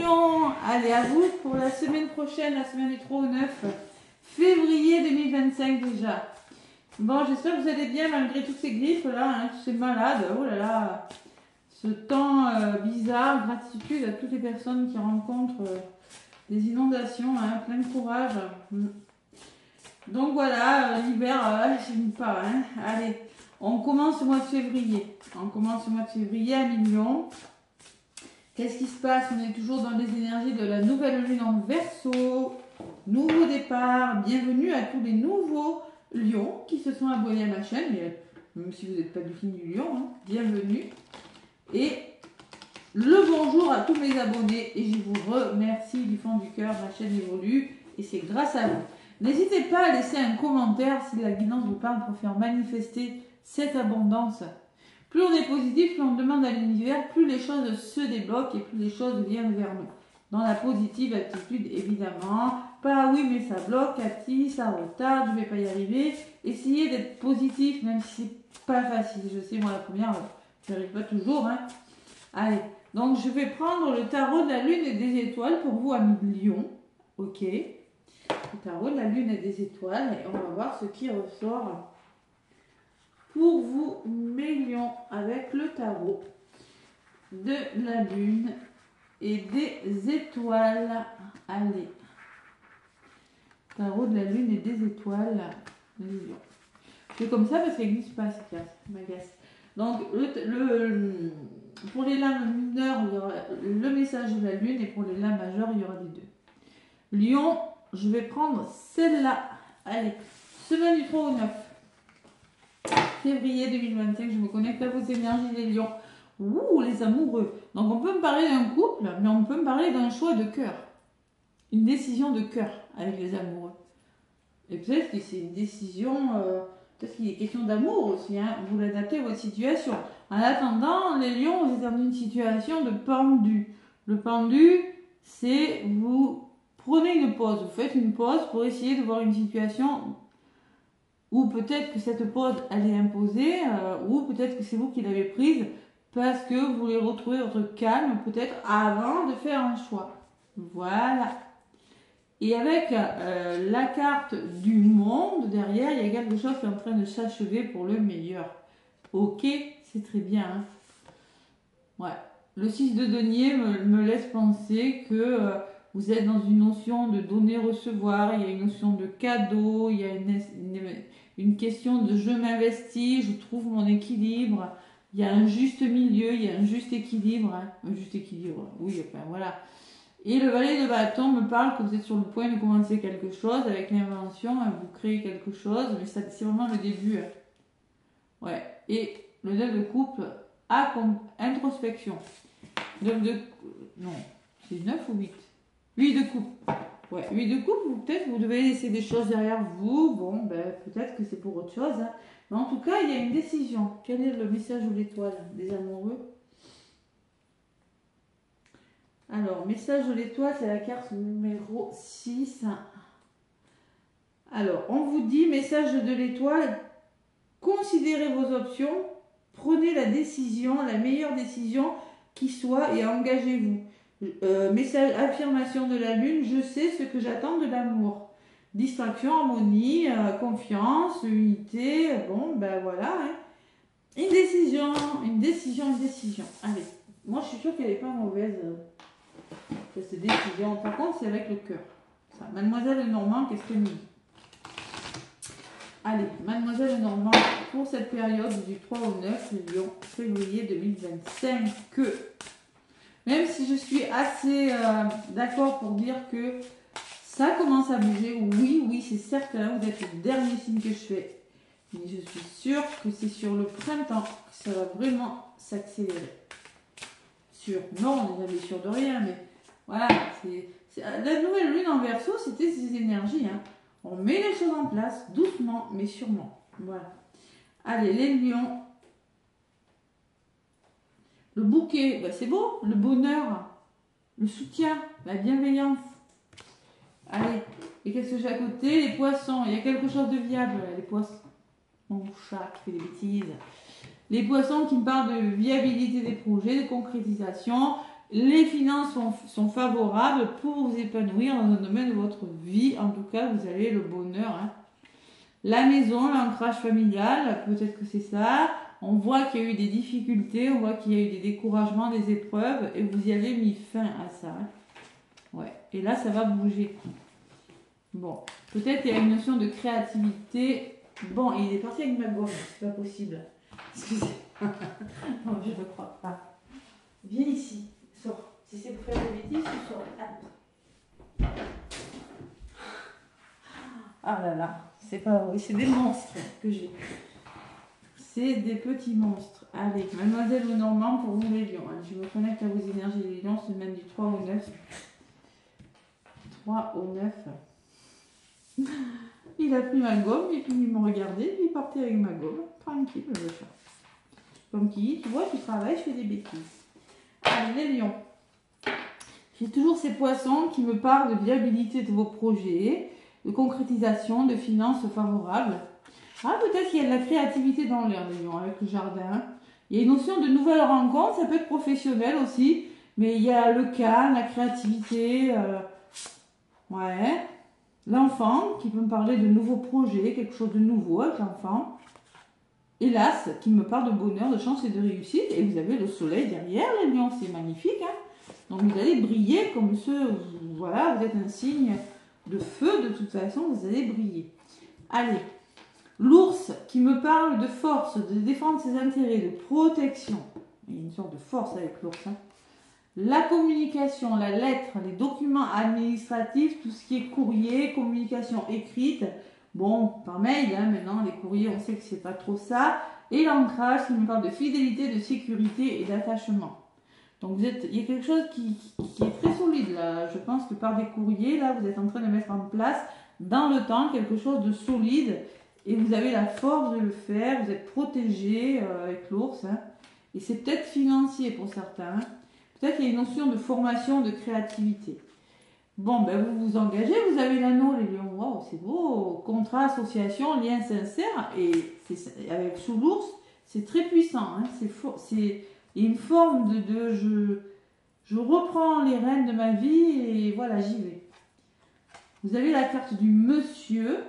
Lion, allez, à vous pour la semaine prochaine, la semaine du 3 au 9 février 2025 déjà. Bon, j'espère que vous allez bien malgré toutes ces grippes là, hein, tous ces malades. Oh là là, ce temps bizarre, gratitude à toutes les personnes qui rencontrent des inondations, hein, plein de courage. Donc voilà, l'hiver, j'aime pas. Hein. Allez, on commence le mois de février. On commence le mois de février à Million. Qu'est-ce qui se passe? On est toujours dans les énergies de la nouvelle lune en Verseau. Nouveau départ. Bienvenue à tous les nouveaux lions qui se sont abonnés à ma chaîne. Mais même si vous n'êtes pas du signe du lion, hein, bienvenue. Et le bonjour à tous mes abonnés. Et je vous remercie du fond du cœur. Ma chaîne évolue et c'est grâce à vous. N'hésitez pas à laisser un commentaire si la guidance vous parle pour faire manifester cette abondance. Plus on est positif, plus on demande à l'univers, plus les choses se débloquent et plus les choses viennent vers nous. Dans la positive attitude, évidemment. Pas oui, mais ça bloque, Cathy, ça retarde, je ne vais pas y arriver. Essayez d'être positif, même si c'est pas facile. Je sais, moi, la première, je n'y arrive pas toujours. Hein. Allez, donc je vais prendre le tarot de la lune et des étoiles pour vous, amis de Lion. Ok. Le tarot de la lune et des étoiles. Et on va voir ce qui ressort pour vous, mes lions, avec le tarot de la lune et des étoiles. Allez. Tarot de la lune et des étoiles. Les lions. Je fais comme ça parce qu'elle glisse pas cette carte. M'agace. Donc, pour les lames mineures, il y aura le message de la lune et pour les lames majeures, il y aura les deux. Lion, je vais prendre celle-là. Allez. Semaine du 3 au 9. Février 2025, je me connecte à vos énergies les lions. Ouh, les amoureux. Donc on peut me parler d'un couple, mais on peut me parler d'un choix de cœur. Une décision de cœur avec les amoureux. Et peut-être que c'est une décision, peut-être qu'il est question d'amour aussi, hein. Vous l'adaptez à votre situation. En attendant, les lions, vous êtes dans une situation de pendu. Le pendu, c'est vous prenez une pause, vous faites une pause pour essayer de voir une situation. Ou peut-être que cette pause, elle est imposée, ou peut-être que c'est vous qui l'avez prise parce que vous voulez retrouver votre calme, peut-être avant de faire un choix. Voilà. Et avec la carte du monde derrière, il y a quelque chose qui est en train de s'achever pour le meilleur. Ok, c'est très bien. Hein. Ouais. Le 6 de denier me laisse penser que vous êtes dans une notion de donner-recevoir, il y a une notion de cadeau, il y a une question de je m'investis, je trouve mon équilibre, il y a un juste milieu, il y a un juste équilibre, hein, un juste équilibre, oui, enfin voilà. Et le valet de bâton me parle que vous êtes sur le point de commencer quelque chose avec l'invention, hein, vous créez quelque chose, mais c'est vraiment le début. Hein. Ouais, et le 9 de coupe à introspection. 9 de... Non, c'est 9 ou 8 8 de coupe. Ouais, 8 de coupe, peut-être vous devez laisser des choses derrière vous. Bon, ben, peut-être que c'est pour autre chose. Hein. Mais en tout cas, il y a une décision. Quel est le message ou l'étoile des amoureux? Alors, message de l'étoile, c'est la carte numéro 6. Alors, on vous dit, message de l'étoile, considérez vos options, prenez la décision, la meilleure décision qui soit et engagez-vous. Message, affirmation de la lune, je sais ce que j'attends de l'amour. Distraction, harmonie, confiance, unité, bon, ben voilà. Hein. Une décision. Allez, moi je suis sûre qu'elle n'est pas mauvaise, cette décision. Par contre, c'est avec le cœur. Ça. Mademoiselle Lenormand, qu'est-ce qu'elle nous dit? Allez, Mademoiselle Lenormand, pour cette période du 3 au 9, Lyon, février 2025, même si je suis assez d'accord pour dire que ça commence à bouger, oui, c'est certain, vous êtes le dernier signe que je fais. Mais je suis sûre que c'est sur le printemps que ça va vraiment s'accélérer. Sûr, non, on n'est jamais sûr de rien, mais voilà. La nouvelle lune en Verseau, c'était ces énergies. Hein. On met les choses en place, doucement, mais sûrement. Voilà. Allez, les lions. Le bouquet, ben c'est beau, le bonheur, le soutien, la bienveillance. Allez, et qu'est-ce que j'ai à côté? Les poissons, il y a quelque chose de viable, les poissons. Mon chat qui fait des bêtises. Les poissons qui me parlent de viabilité des projets, de concrétisation, Les finances sont favorables pour vous épanouir dans un domaine de votre vie. En tout cas, vous avez le bonheur. Hein. La maison, l'ancrage familial, peut-être que c'est ça. On voit qu'il y a eu des difficultés, on voit qu'il y a eu des découragements, des épreuves, et vous y avez mis fin à ça. Hein. Ouais. Et là, ça va bouger. Bon, peut-être qu'il y a une notion de créativité. Bon, il est parti avec ma gomme, c'est pas possible. Excusez. Non, je ne crois pas. Viens ici, sors. Si c'est pour faire des bêtises, tu sors. Ah là là, c'est pas vrai, c'est des monstres que j'ai. C'est des petits monstres. Allez, Mademoiselle Lenormand pour vous les lions. Allez, je me connecte à vos énergies les lions, semaine du 3 au 9. 3 au 9. Il a pris ma gomme, et puis il me regardait, puis il est parti avec ma gomme. Tranquille, le chat. Comme qui dit, tu vois, tu travailles, je fais des bêtises. Allez, les lions. J'ai toujours ces poissons qui me parlent de viabilité de vos projets, de concrétisation, de finances favorables. Ah, peut-être qu'il y a de la créativité dans l'air, les lions, avec le jardin. Il y a une notion de nouvelles rencontres, ça peut être professionnel aussi, mais il y a le calme, la créativité, ouais. L'enfant qui peut me parler de nouveaux projets, quelque chose de nouveau avec l'enfant. Et l'as qui me parle de bonheur, de chance et de réussite. Et vous avez le soleil derrière, les lions, c'est magnifique. Hein. Donc vous allez briller comme ceux, voilà, vous êtes un signe de feu, de toute façon, vous allez briller. Allez, l'ours qui me parle de force, de défendre ses intérêts, de protection. Il y a une sorte de force avec l'ours. Hein. La communication, la lettre, les documents administratifs, tout ce qui est courrier, communication écrite. Bon, par mail, hein, maintenant, les courriers, on sait que c'est pas trop ça. Et l'ancrage qui me parle de fidélité, de sécurité et d'attachement. Donc, il y a quelque chose qui est très solide, là. Je pense que par des courriers, là, vous êtes en train de mettre en place, dans le temps, quelque chose de solide. Et vous avez la force de le faire. Vous êtes protégé avec l'ours. Hein. Et c'est peut-être financier pour certains. Hein. Peut-être qu'il y a une notion de formation, de créativité. Bon, ben vous vous engagez, vous avez l'anneau, les lions. Waouh, c'est beau. Contrat, association, lien sincère. Et avec sous l'ours, c'est très puissant. Hein. C'est une forme de je reprends les rênes de ma vie et voilà, j'y vais. Vous avez la carte du monsieur.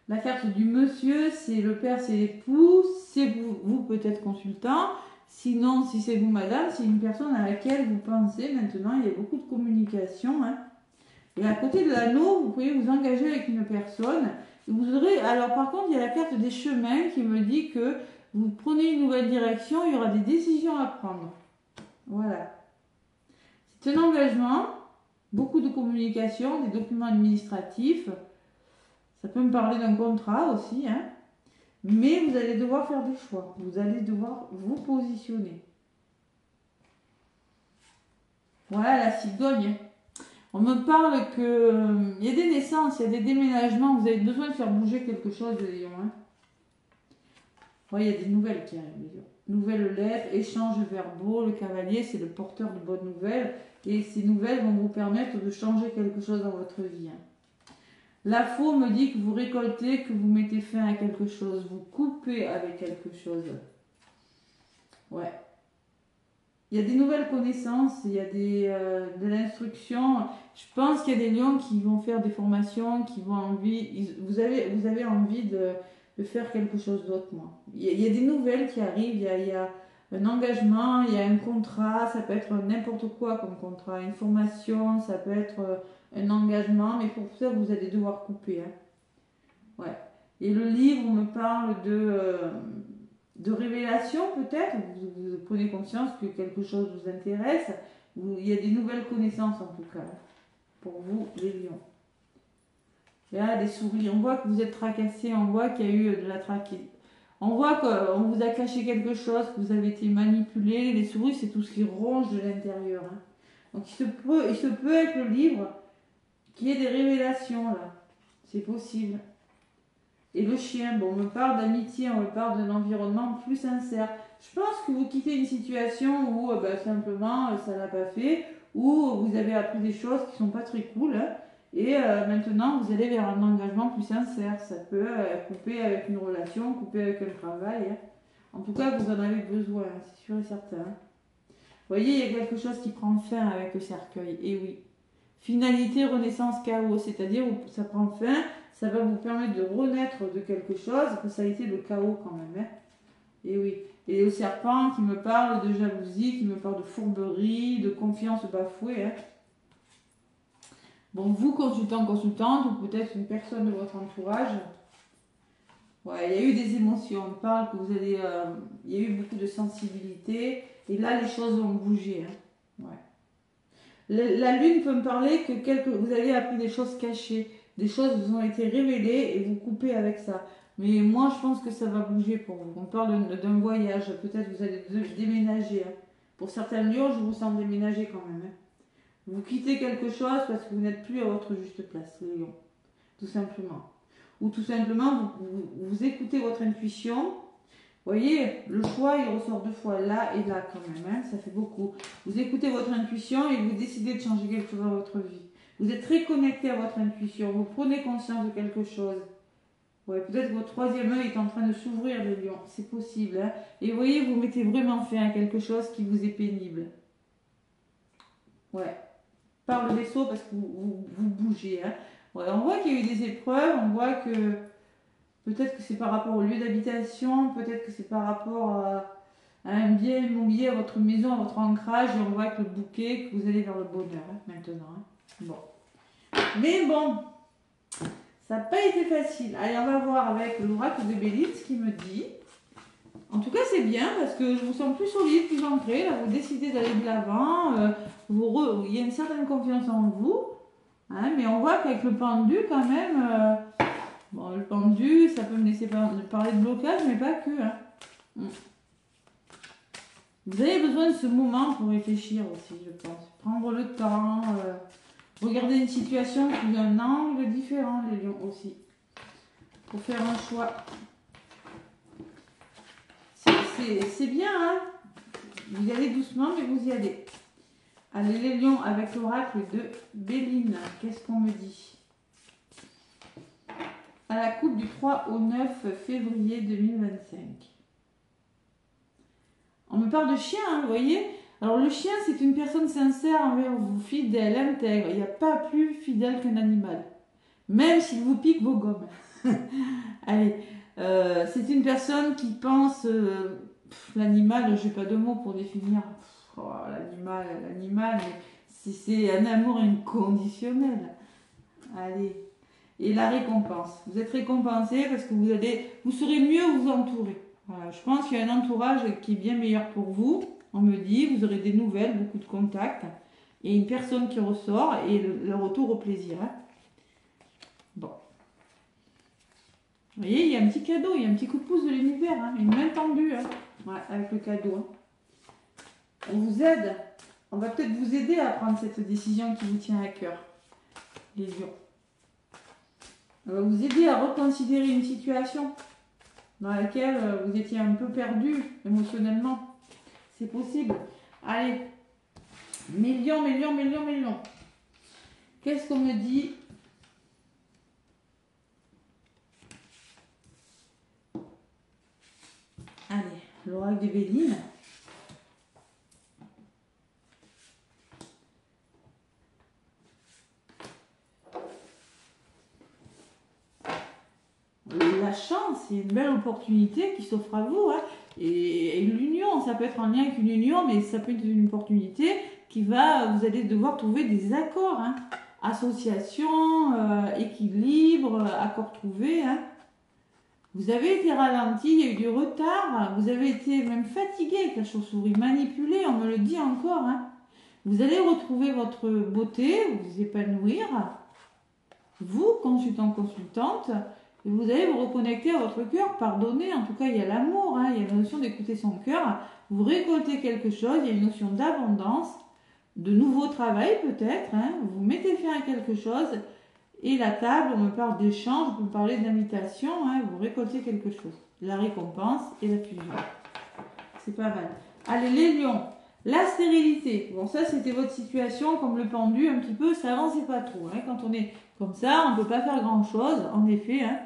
La carte du monsieur, c'est le père, c'est l'époux. C'est vous peut-être consultant. Sinon, si c'est vous, madame, c'est une personne à laquelle vous pensez maintenant. Il y a beaucoup de communication. Hein. Et à côté de l'anneau, vous pouvez vous engager avec une personne. Et vous aurez, alors par contre, il y a la carte des chemins qui me dit que vous prenez une nouvelle direction, il y aura des décisions à prendre. Voilà. C'est un engagement, beaucoup de communication, des documents administratifs. Ça peut me parler d'un contrat aussi, hein. Mais vous allez devoir faire des choix. Vous allez devoir vous positionner. Voilà la cigogne. On me parle que y a des naissances, il y a des déménagements. Vous avez besoin de faire bouger quelque chose, les lions. Hein. Ouais, il y a des nouvelles qui arrivent, les lions. Nouvelles lettres, échanges verbaux. Le cavalier, c'est le porteur de bonnes nouvelles. Et ces nouvelles vont vous permettre de changer quelque chose dans votre vie. Hein. La faux me dit que vous récoltez, que vous mettez fin à quelque chose, vous coupez avec quelque chose. Ouais. Il y a des nouvelles connaissances, il y a de l'instruction. Je pense qu'il y a des lions qui vont faire des formations, qui vont envie. Vous avez envie de faire quelque chose d'autre, moi. Il y a des nouvelles qui arrivent, il y a un engagement, il y a un contrat, ça peut être n'importe quoi comme contrat, une formation, ça peut être un engagement, mais pour ça, vous allez devoir couper. Hein. Ouais. Et le livre me parle de révélation, peut-être. Vous prenez conscience que quelque chose vous intéresse. Il y a des nouvelles connaissances, en tout cas, pour vous, les lions. Il y a des souris. On voit que vous êtes tracassés, on voit qu'il y a eu de la traquée. On voit qu'on vous a caché quelque chose, que vous avez été manipulé. Les souris, c'est tout ce qui ronge de l'intérieur. Hein. Donc, il se peut avec le livre qu'il y ait des révélations, là. C'est possible. Et le chien, bon, on me parle d'amitié, on me parle d'un environnement plus sincère. Je pense que vous quittez une situation où simplement ça l'a pas fait, où vous avez appris des choses qui sont pas très cool, hein, et maintenant vous allez vers un engagement plus sincère. Ça peut couper avec une relation, couper avec un travail. Hein. En tout cas, vous en avez besoin, c'est sûr et certain. voyez, il y a quelque chose qui prend fin avec le cercueil. Et oui. Finalité, renaissance, chaos. C'est-à-dire, ça prend fin, ça va vous permettre de renaître de quelque chose, que ça a été le chaos quand même. Hein. Et oui. Et le serpent qui me parle de jalousie, qui me parle de fourberie, de confiance bafouée. Hein. Bon, vous, consultant, consultante, ou peut-être une personne de votre entourage, ouais, il y a eu des émotions. On parle que vous allez, il y a eu beaucoup de sensibilité, et là, les choses vont bouger. Hein. Ouais. La lune peut me parler que vous avez appris des choses cachées, des choses vous ont été révélées, et vous coupez avec ça. Mais moi, je pense que ça va bouger pour vous. On parle d'un voyage, peut-être vous allez déménager. Hein. Pour certains lieux, je vous sens déménager quand même. Hein. Vous quittez quelque chose parce que vous n'êtes plus à votre juste place, les lions. Tout simplement. Ou tout simplement, vous écoutez votre intuition. Vous voyez, le choix, il ressort 2 fois là et là quand même. Hein, ça fait beaucoup. Vous écoutez votre intuition et vous décidez de changer quelque chose dans votre vie. Vous êtes très connecté à votre intuition. Vous prenez conscience de quelque chose. Ouais, peut-être que votre 3e œil est en train de s'ouvrir, les lions. C'est possible. Hein, et vous voyez, vous mettez vraiment fin à quelque chose qui vous est pénible. Ouais. Par le vaisseau parce que vous bougez. Hein. Ouais, on voit qu'il y a eu des épreuves, on voit que peut-être que c'est par rapport au lieu d'habitation, peut-être que c'est par rapport à un bien immobilier, à votre maison, à votre ancrage, et on voit que le bouquet, que vous allez vers le bonheur hein, maintenant. Hein. Bon. Mais bon, ça n'a pas été facile. Allez, on va voir avec l'oracle de Béline ce qu'il me dit. En tout cas, c'est bien parce que je vous sens plus solide, plus ancré. Là, vous décidez d'aller de l'avant. Il y a une certaine confiance en vous. Hein, mais on voit qu'avec le pendu, quand même, bon, le pendu, ça peut me laisser parler de blocage, mais pas que. Hein. Vous avez besoin de ce moment pour réfléchir aussi, je pense. Prendre le temps, regarder une situation sous un angle différent, les lions aussi. Pour faire un choix. C'est bien, hein. Vous y allez doucement, mais vous y allez. Allez, les lions, avec l'oracle de Béline, qu'est-ce qu'on me dit? À la coupe du 3 au 9 février 2025. On me parle de chien, hein, vous voyez? Alors, le chien, c'est une personne sincère envers vous, fidèle, intègre. Il n'y a pas plus fidèle qu'un animal. Même s'il vous pique vos gommes. Allez, c'est une personne qui pense... l'animal, je n'ai pas de mots pour définir. Oh, l'animal, c'est un amour inconditionnel. Allez. Et la récompense. Vous êtes récompensé parce que vous serez mieux vous entourer. Voilà. Je pense qu'il y a un entourage qui est bien meilleur pour vous. On me dit, vous aurez des nouvelles, beaucoup de contacts. Et une personne qui ressort et le retour au plaisir. Hein. Bon. Vous voyez, il y a un petit cadeau, il y a un petit coup de pouce de l'univers. Hein. Une main tendue. Hein. Ouais, avec le cadeau. Hein. On vous aide. On va peut-être vous aider à prendre cette décision qui vous tient à cœur. Les lions. On va vous aider à reconsidérer une situation dans laquelle vous étiez un peu perdu émotionnellement. C'est possible. Allez. Millions. Qu'est-ce qu'on me dit? Allez, l'oracle de Béline. La chance, c'est une belle opportunité qui s'offre à vous. Hein. Et l'union, ça peut être en lien avec une union, mais ça peut être une opportunité vous allez devoir trouver des accords. Hein. Association, équilibre, accord trouvé. Hein. Vous avez été ralenti, il y a eu du retard, vous avez été même fatigué avec la chauve-souris, manipulé, on me le dit encore. Hein. Vous allez retrouver votre beauté, vous épanouir. Vous, consultante, et vous allez vous reconnecter à votre cœur, pardonner, en tout cas il y a l'amour, hein, il y a la notion d'écouter son cœur, vous récoltez quelque chose, il y a une notion d'abondance, de nouveau travail peut-être, hein, vous mettez fin à quelque chose, et la table, on me parle d'échange, on peut me parler d'invitation, hein, vous récoltez quelque chose, la récompense et la fusion. C'est pas mal. Allez les lions, la stérilité, bon ça c'était votre situation, comme le pendu un petit peu, ça avançait pas trop, hein, quand on est comme ça, on ne peut pas faire grand chose, en effet, hein.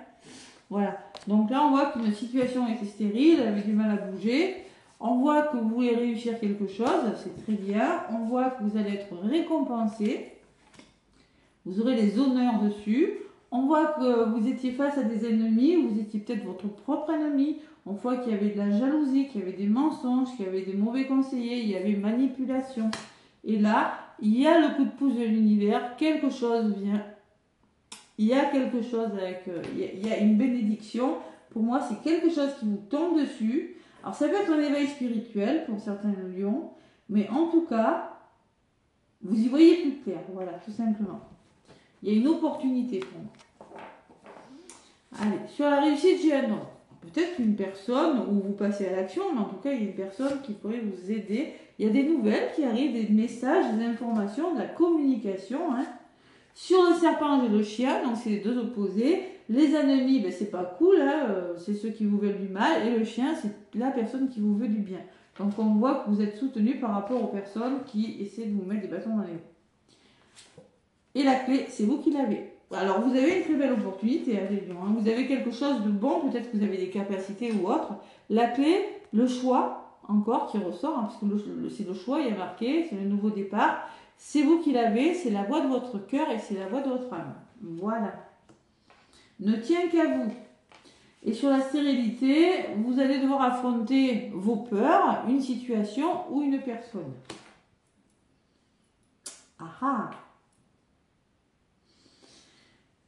Voilà. Donc là, on voit qu'une situation était stérile, elle avait du mal à bouger. On voit que vous voulez réussir quelque chose, c'est très bien. On voit que vous allez être récompensé. Vous aurez les honneurs dessus. On voit que vous étiez face à des ennemis, vous étiez peut-être votre propre ennemi. On voit qu'il y avait de la jalousie, qu'il y avait des mensonges, qu'il y avait des mauvais conseillers, il y avait manipulation. Et là, il y a le coup de pouce de l'univers, quelque chose vient. Il y a quelque chose avec... il y a une bénédiction. Pour moi, c'est quelque chose qui vous tombe dessus. Alors, ça peut être un éveil spirituel pour certains lions, mais en tout cas, vous y voyez plus clair. Voilà, tout simplement. Il y a une opportunité pour moi. Allez, sur la réussite, j'ai un ordre. Peut-être une personne où vous passez à l'action, mais en tout cas, il y a une personne qui pourrait vous aider. Il y a des nouvelles qui arrivent, des messages, des informations, de la communication. Hein. Sur le serpent, j'ai le chien, donc c'est les deux opposés. Les ennemis, ben, c'est pas cool, hein, c'est ceux qui vous veulent du mal. Et le chien, c'est la personne qui vous veut du bien. Donc on voit que vous êtes soutenu par rapport aux personnes qui essaient de vous mettre des bâtons dans les roues. Et la clé, c'est vous qui l'avez. Alors vous avez une très belle opportunité, hein, les lions. Hein. Vous avez quelque chose de bon, peut-être que vous avez des capacités ou autre. La clé, le choix, encore, qui ressort, hein, parce que c'est le choix, il y a marqué, c'est le nouveau départ. C'est vous qui l'avez, c'est la voix de votre cœur et c'est la voix de votre âme. Voilà. Ne tient qu'à vous. Et sur la stérilité, vous allez devoir affronter vos peurs, une situation ou une personne. Ah ah.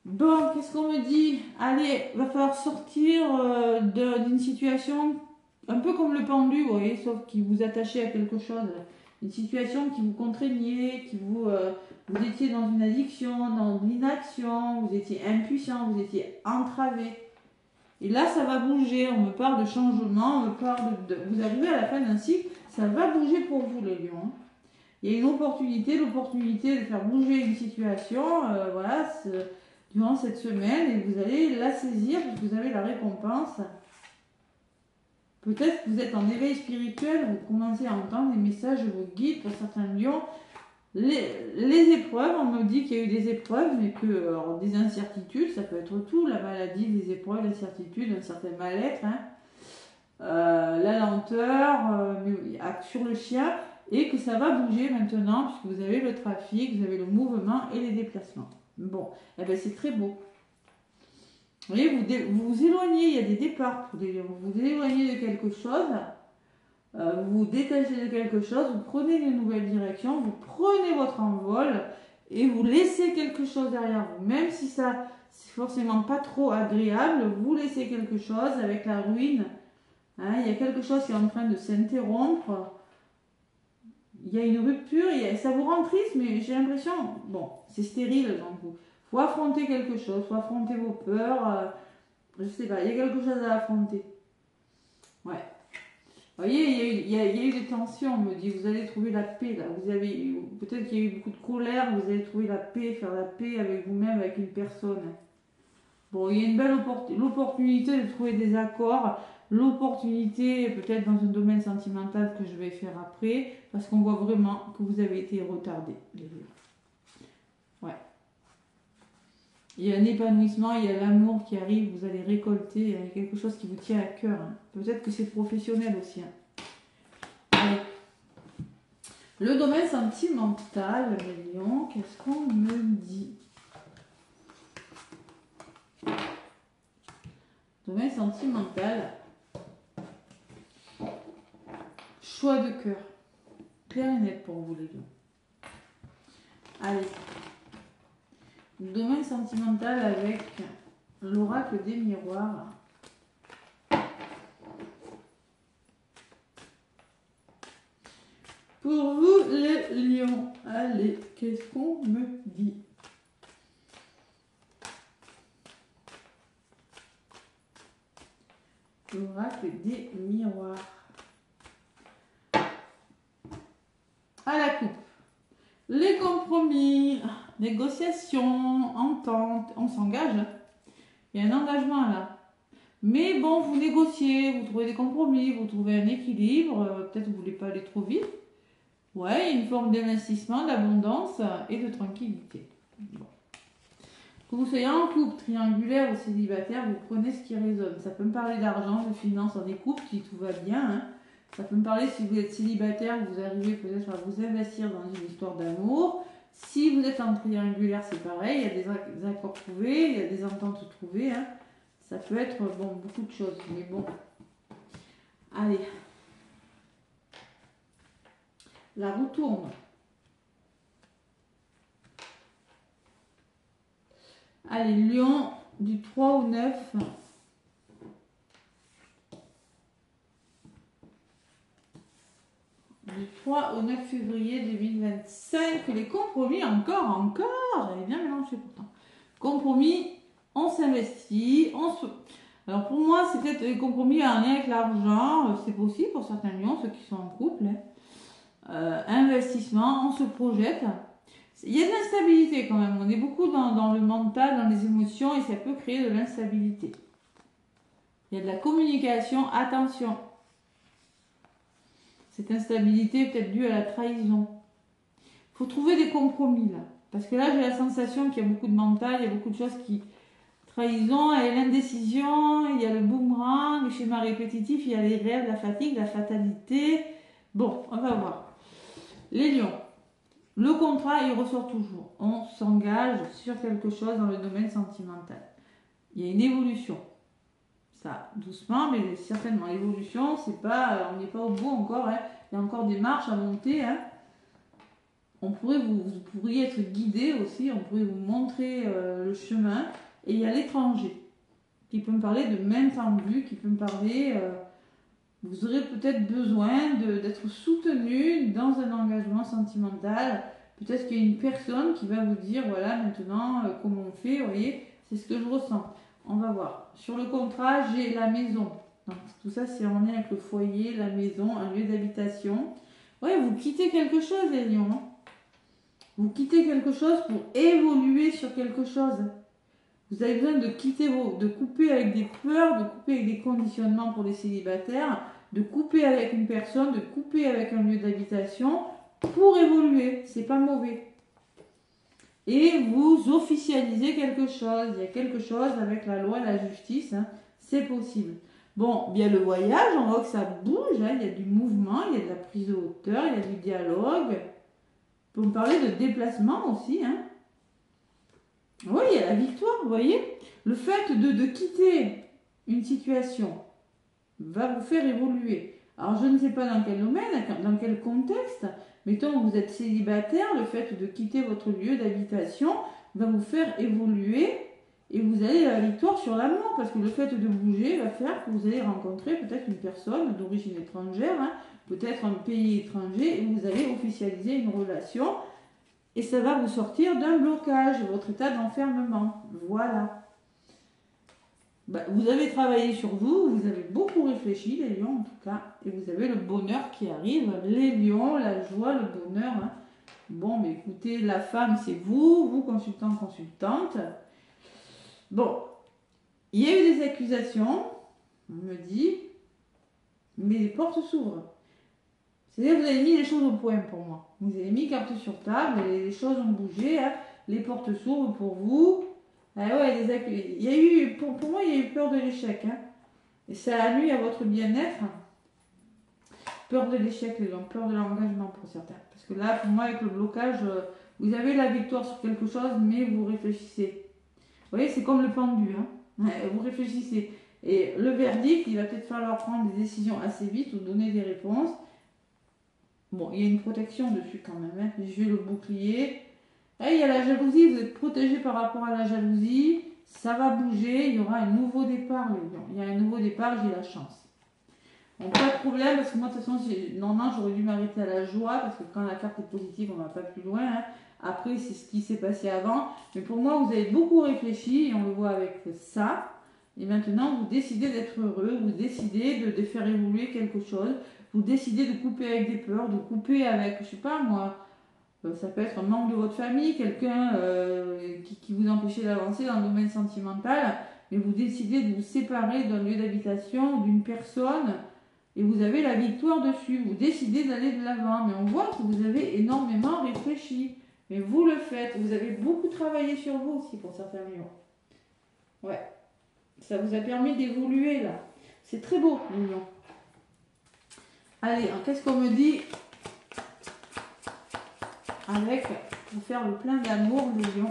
Bon, qu'est-ce qu'on me dit? Allez, va falloir sortir d'une situation un peu comme le pendu, vous voyez, sauf qui vous attachez à quelque chose. Une situation qui vous contraignait, qui vous étiez dans une addiction, dans l'inaction, vous étiez impuissant, vous étiez entravé. Et là, ça va bouger, on me parle de changement, on me parle vous arrivez à la fin d'un cycle, ça va bouger pour vous les lions. Il y a une opportunité, l'opportunité de faire bouger une situation, voilà, durant cette semaine, et vous allez la saisir, parce que vous avez la récompense. Peut-être que vous êtes en éveil spirituel, vous commencez à entendre des messages de vos guides pour certains lions. Les épreuves, on me dit qu'il y a eu des épreuves, mais que alors, des incertitudes, ça peut être tout, la maladie, des épreuves, l'incertitude, un certain mal-être, hein. La lenteur sur le chien, et que ça va bouger maintenant, puisque vous avez le trafic, vous avez le mouvement et les déplacements. Bon, eh ben c'est très beau. Vous voyez, vous vous éloignez, il y a des départs, vous vous éloignez de quelque chose, vous vous détachez de quelque chose, vous prenez une nouvelle direction, vous prenez votre envol et vous laissez quelque chose derrière vous. Même si ça, c'est forcément pas trop agréable, vous laissez quelque chose avec la ruine. Hein, il y a quelque chose qui est en train de s'interrompre. Il y a une rupture, ça vous rend triste, mais j'ai l'impression, bon, c'est stérile, donc il faut affronter quelque chose, faut affronter vos peurs, je sais pas, il y a quelque chose à affronter. Ouais. Vous voyez, il y a eu des tensions, on me dit, vous allez trouver la paix, là, peut-être qu'il y a eu beaucoup de colère, vous allez trouver la paix, faire la paix avec vous-même, avec une personne. Bon, il y a une belle l'opportunité de trouver des accords, l'opportunité peut-être dans un domaine sentimental que je vais faire après, parce qu'on voit vraiment que vous avez été retardé. Ouais. Il y a un épanouissement, il y a l'amour qui arrive, vous allez récolter, il y a quelque chose qui vous tient à cœur. Hein. Peut-être que c'est professionnel aussi. Hein. Allez. Le domaine sentimental, les lions, qu'est-ce qu'on me dit? Domaine sentimental. Choix de cœur. Clair et net pour vous les lions. Allez. Domaine sentimental avec l'oracle des miroirs. Pour vous les lions, allez, qu'est-ce qu'on me dit? L'oracle des miroirs. À la coupe. Les compromis, négociations, ententes, on s'engage. Il y a un engagement là. Mais bon, vous négociez, vous trouvez des compromis, vous trouvez un équilibre. Peut-être que vous ne voulez pas aller trop vite. Ouais, il y a une forme d'investissement, d'abondance et de tranquillité. Bon. Que vous soyez en couple, triangulaire ou célibataire, vous prenez ce qui résonne. Ça peut me parler d'argent, de finances, on est couple si tout va bien. Hein. Ça peut me parler si vous êtes célibataire, vous arrivez peut-être à vous investir dans une histoire d'amour. Si vous êtes en triangulaire, c'est pareil, il y a des accords trouvés, il y a des ententes trouvées. Hein. Ça peut être bon, beaucoup de choses, mais bon. Allez. La roue tourne. Allez, Lion, du 3 au 9. Du 3 au 9 février 2025. Les compromis, encore, j'avais bien mélangé pourtant. Compromis, on s'investit, Alors pour moi, c'est peut-être des compromis en lien avec l'argent, c'est possible pour certains lions, ceux qui sont en couple. Investissement, on se projette. Il y a de l'instabilité quand même, on est beaucoup dans le mental, dans les émotions et ça peut créer de l'instabilité. Il y a de la communication, attention. Cette instabilité est peut-être due à la trahison. Il faut trouver des compromis là. Parce que là, j'ai la sensation qu'il y a beaucoup de mental, il y a beaucoup de choses qui... Trahison, il y a l'indécision, il y a le boomerang, le schéma répétitif, il y a les rêves, la fatigue, la fatalité. Bon, on va voir. Les lions. Le contrat, il ressort toujours. On s'engage sur quelque chose dans le domaine sentimental. Il y a une évolution. Ça, doucement, mais certainement. L'évolution, c'est pas, on n'est pas au bout encore. Hein. Il y a encore des marches à monter. Hein. Vous pourriez être guidé aussi. On pourrait vous montrer le chemin. Et il y a l'étranger qui peut me parler de main tendue, qui peut me parler... vous aurez peut-être besoin d'être soutenu dans un engagement sentimental. Peut-être qu'il y a une personne qui va vous dire, voilà, maintenant, comment on fait, vous voyez, c'est ce que je ressens. On va voir. Sur le contrat, j'ai la maison. Donc, tout ça, c'est en lien avec le foyer, la maison, un lieu d'habitation. Oui, vous quittez quelque chose, les lions. Hein. Vous quittez quelque chose pour évoluer sur quelque chose. Vous avez besoin de de couper avec des peurs, de couper avec des conditionnements pour les célibataires, de couper avec une personne, de couper avec un lieu d'habitation pour évoluer. C'est pas mauvais. Et vous officialisez quelque chose. Il y a quelque chose avec la loi et la justice. Hein. C'est possible. Bon, bien le voyage, on voit que ça bouge. Hein. Il y a du mouvement, il y a de la prise de hauteur, il y a du dialogue. On peut me parler de déplacement aussi. Hein. Oui, il y a la victoire, vous voyez. Le fait de quitter une situation va vous faire évoluer. Alors, je ne sais pas dans quel domaine, dans quel contexte. Mettons que vous êtes célibataire, le fait de quitter votre lieu d'habitation va vous faire évoluer et vous allez à la victoire sur l'amour. Parce que le fait de bouger va faire que vous allez rencontrer peut-être une personne d'origine étrangère, hein, peut-être un pays étranger, et vous allez officialiser une relation. Et ça va vous sortir d'un blocage, votre état d'enfermement. Voilà. Vous avez travaillé sur vous, vous avez beaucoup réfléchi, les lions en tout cas, et vous avez le bonheur qui arrive. Les lions, la joie, le bonheur. Hein. Bon, mais écoutez, la femme, c'est vous consultant, consultante. Bon, il y a eu des accusations, on me dit, mais les portes s'ouvrent. C'est-à-dire que vous avez mis les choses au point pour moi. Vous avez mis carte sur table et les choses ont bougé. Hein. Les portes s'ouvrent pour vous. Ah ouais, il y a eu, pour moi, il y a eu peur de l'échec. Hein. Et ça a nuit à votre bien-être. Peur de l'échec, les gens. Peur de l'engagement pour certains. Parce que là, pour moi, avec le blocage, vous avez la victoire sur quelque chose, mais vous réfléchissez. Vous voyez, c'est comme le pendu. Hein. Vous réfléchissez. Et le verdict, il va peut-être falloir prendre des décisions assez vite ou donner des réponses. Bon, il y a une protection dessus quand même. Hein. J'ai le bouclier. Et il y a la jalousie, vous êtes protégé par rapport à la jalousie. Ça va bouger, il y aura un nouveau départ, les lions. Il y a un nouveau départ, j'ai la chance. Bon, pas de problème, parce que moi, de toute façon, normalement, j'aurais dû m'arrêter à la joie, parce que quand la carte est positive, on ne va pas plus loin. Hein. Après, c'est ce qui s'est passé avant. Mais pour moi, vous avez beaucoup réfléchi, et on le voit avec ça. Et maintenant, vous décidez d'être heureux, vous décidez de faire évoluer quelque chose. Vous décidez de couper avec des peurs, de couper avec, je sais pas moi, ça peut être un membre de votre famille, quelqu'un qui vous empêchait d'avancer dans le domaine sentimental, mais vous décidez de vous séparer d'un lieu d'habitation, d'une personne, et vous avez la victoire dessus. Vous décidez d'aller de l'avant, mais on voit que vous avez énormément réfléchi. Mais vous le faites, vous avez beaucoup travaillé sur vous aussi pour certains lions. Ouais, ça vous a permis d'évoluer là. C'est très beau, les lions. Allez, qu'est-ce qu'on me dit avec, pour faire le plein d'amour, les lions?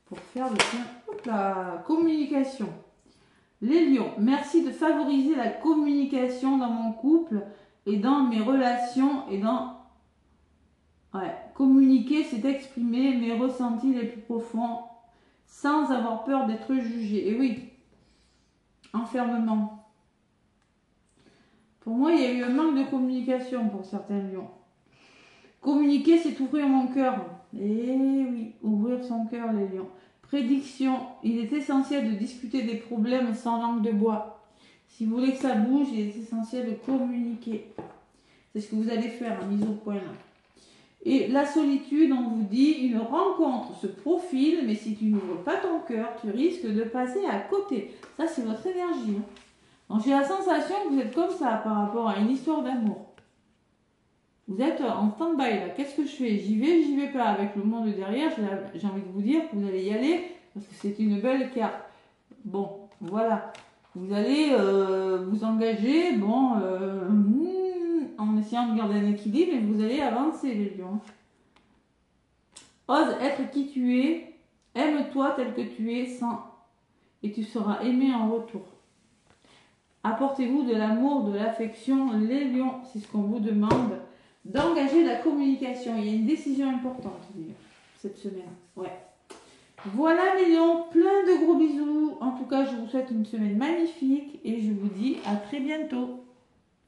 Pour faire le plein, hop là, communication. Les lions, merci de favoriser la communication dans mon couple et dans mes relations et dans... Ouais, communiquer, c'est exprimer mes ressentis les plus profonds sans avoir peur d'être jugé. Et oui, enfermement. Pour moi, il y a eu un manque de communication pour certains lions. Communiquer, c'est ouvrir mon cœur. Et oui, ouvrir son cœur, les lions. Prédiction, il est essentiel de discuter des problèmes sans langue de bois. Si vous voulez que ça bouge, il est essentiel de communiquer. C'est ce que vous allez faire, mise au point là. Et la solitude, on vous dit, une rencontre se profile, mais si tu n'ouvres pas ton cœur, tu risques de passer à côté. Ça, c'est votre énergie. Donc, j'ai la sensation que vous êtes comme ça par rapport à une histoire d'amour. Vous êtes en stand-by là. Qu'est-ce que je fais? J'y vais pas. Avec le monde derrière, j'ai envie de vous dire que vous allez y aller parce que c'est une belle carte. Bon, voilà. Vous allez vous engager, bon, en essayant de garder un équilibre et vous allez avancer, les lions. Ose être qui tu es. Aime-toi tel que tu es et tu seras aimé en retour. Apportez-vous de l'amour, de l'affection, les lions. C'est ce qu'on vous demande. D'engager la communication. Il y a une décision importante cette semaine. Ouais. Voilà les lions, plein de gros bisous. En tout cas, je vous souhaite une semaine magnifique et je vous dis à très bientôt.